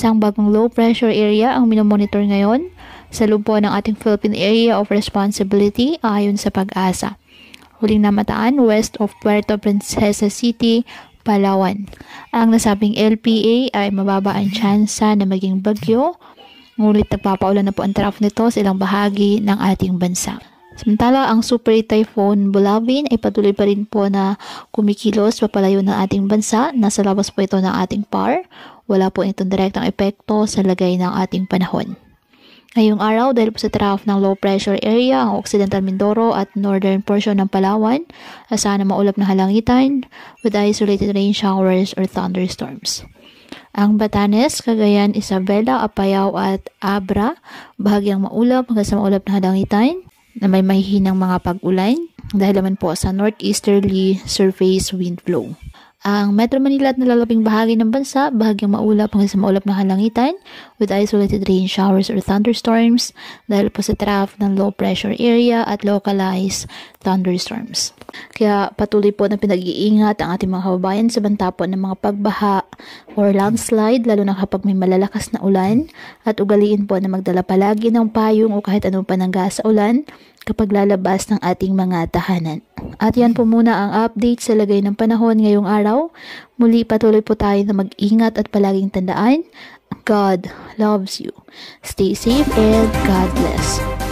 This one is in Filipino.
Isang bagong low pressure area ang minomonitor ngayon sa loob po ng ating Philippine Area of Responsibility ayon sa Pag-asa. Huling namataan west of Puerto Princesa City, Palawan. Ang nasabing LPA ay mababa ang tsansa na maging bagyo, ngunit nagpapaulan na po ang trough nito sa ilang bahagi ng ating bansa. Samantala, ang Super Typhoon Bulavin ay patuloy pa rin po na kumikilos papalayo ng ating bansa. Nasa labas po ito ng ating PAR. Wala po itong direktang epekto sa lagay ng ating panahon. Ngayong araw, dahil po sa trough ng low pressure area, ang Occidental Mindoro at northern portion ng Palawan, asahan na maulap na halangitan with isolated rain showers or thunderstorms. Ang Batanes, Cagayan, Isabela, Apayao at Abra, bahagyang maulap hanggang sa maulap na halangitan na may mahihinang mga pag-ulan dahil naman po sa northeasterly surface wind flow. Ang Metro Manila at nalalabing bahagi ng bansa, bahagyang maulap hanggang sa maulap na halangitan with isolated rain showers or thunderstorms dahil po sa trough ng low pressure area at localized thunderstorms. Kaya patuloy po na pinag-iingat ang ating mga kababayan sa banta po ng mga pagbaha or landslide, lalo na kapag may malalakas na ulan, at ugaliin po na magdala palagi ng payong o kahit anong panangga sa ulan kapag lalabas ng ating mga tahanan. At yan po muna ang update sa lagay ng panahon ngayong araw. Muli patuloy po tayo na mag-ingat at palaging tandaan, God loves you. Stay safe and God bless.